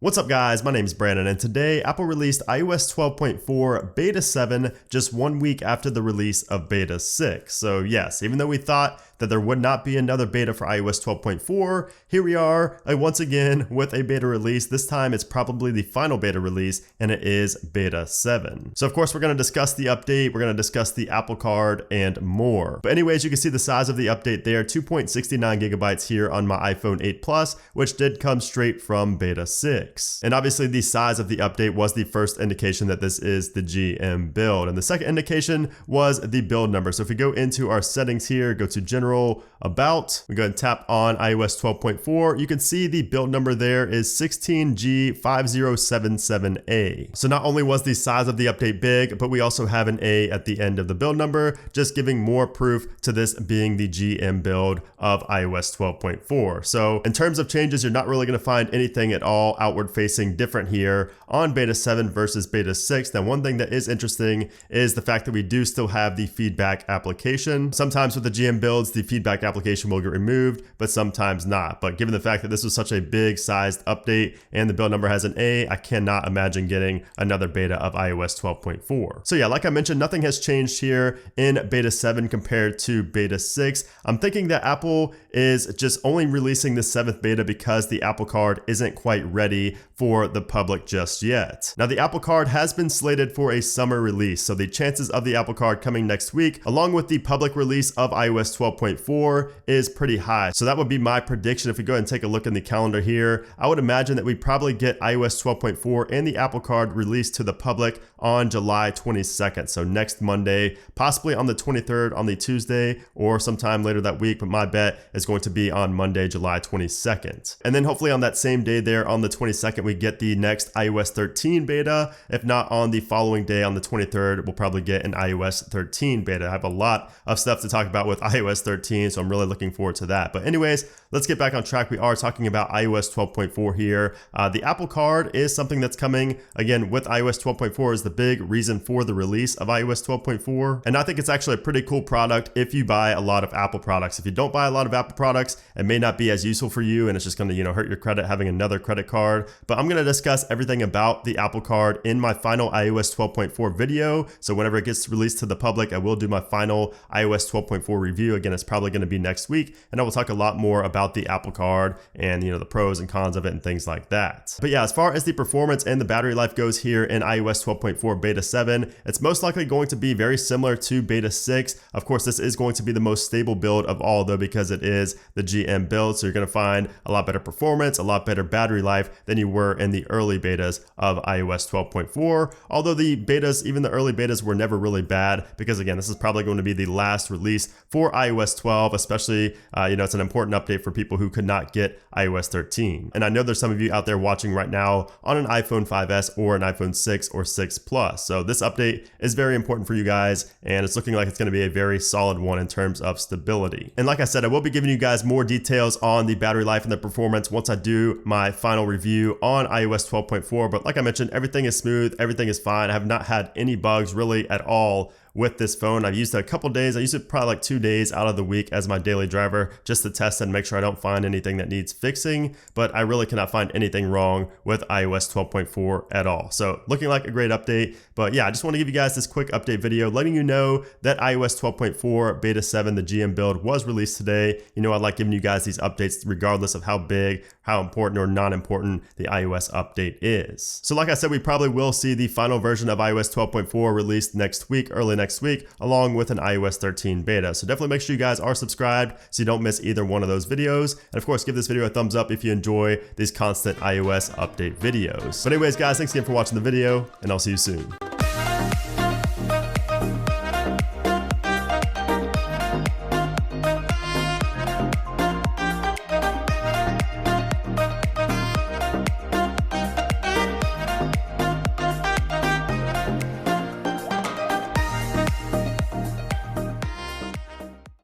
What's up guys, my name is Brandon and today Apple released iOS 12.4 Beta 7 just 1 week after the release of Beta 6. So yes, even though we thought that there would not be another beta for iOS 12.4, here we are once again with a beta release. This time it's probably the final beta release and it is Beta 7. So of course we're going to discuss the update, we're going to discuss the Apple Card and more. But anyways, you can see the size of the update there, 2.69 gigabytes here on my iPhone 8 Plus, which did come straight from Beta 6. And obviously the size of the update was the first indication that this is the GM build. And the second indication was the build number. So if we go into our settings here, go to General, About, we go and tap on iOS 12.4, you can see the build number there is 16G5077A. So not only was the size of the update big, but we also have an A at the end of the build number, just giving more proof to this being the GM build of iOS 12.4. So in terms of changes, you're not really going to find anything at all outward facing different here on Beta 7 versus Beta 6. Now, one thing that is interesting is the fact that we do still have the feedback application. Sometimes with the GM builds, the feedback application will get removed, but sometimes not. But given the fact that this was such a big sized update and the build number has an A, I cannot imagine getting another beta of iOS 12.4. So yeah, like I mentioned, nothing has changed here in Beta 7 compared to Beta 6. I'm thinking that Apple is just only releasing the 7th beta because the Apple Card isn't quite ready for the public just yet. Now, the Apple Card has been slated for a summer release, so the chances of the Apple Card coming next week, along with the public release of iOS 12.4, is pretty high. So that would be my prediction. If we go ahead and take a look in the calendar here, I would imagine that we probably get iOS 12.4 and the Apple Card released to the public on July 22nd. So next Monday, possibly on the 23rd on the Tuesday, or sometime later that week, but my bet is going to be on Monday, July 22nd. And then hopefully on that same day there, on the 22nd, we get the next iOS 13 beta. If not on the following day, on the 23rd, we'll probably get an iOS 13 beta. I have a lot of stuff to talk about with iOS 13, so I'm really looking forward to that. But anyways, let's get back on track. We are talking about iOS 12.4 here. The Apple Card is something that's coming, again, with iOS 12.4 is the big reason for the release of iOS 12.4. And I think it's actually a pretty cool product if you buy a lot of Apple products. If you don't buy a lot of Apple products, it may not be as useful for you and it's just going to, hurt your credit having another credit card. But I'm going to discuss everything about the Apple Card in my final iOS 12.4 video. So whenever it gets released to the public, I will do my final iOS 12.4 review. Again, it's probably going to be next week, and I will talk a lot more about the Apple Card and the pros and cons of it and things like that. But yeah, as far as the performance and the battery life goes here in iOS 12.4 Beta 7, it's most likely going to be very similar to Beta 6. Of course, this is going to be the most stable build of all though, because it is the GM build. So you're going to find a lot better performance, a lot better battery life than you were in the early betas of iOS 12.4. Although the betas, even the early betas, were never really bad, because again, this is probably going to be the last release for iOS 12, especially, it's an important update for people who could not get iOS 13. And I know there's some of you out there watching right now on an iPhone 5S or an iPhone 6 or 6 Plus. So this update is very important for you guys, and it's looking like it's going to be a very solid one in terms of stability. And like I said, I will be giving you guys more details on the battery life and the performance once I do my final review on iOS 12.4. But like I mentioned, everything is smooth, everything is fine. I have not had any bugs really at all with this phone. I've used it a couple days. I use it probably like 2 days out of the week as my daily driver, just to test and make sure I don't find anything that needs fixing, but I really cannot find anything wrong with iOS 12.4 at all. So looking like a great update. But yeah, I just want to give you guys this quick update video letting you know that iOS 12.4 Beta 7, the GM build, was released today. I like giving you guys these updates regardless of how big, how important or non-important the iOS update is. So like I said, we probably will see the final version of iOS 12.4 released next week, early next week, along with an iOS 13 beta. So definitely make sure you guys are subscribed so you don't miss either one of those videos. And of course, give this video a thumbs up if you enjoy these constant iOS update videos. But anyways, guys, thanks again for watching the video, and I'll see you soon.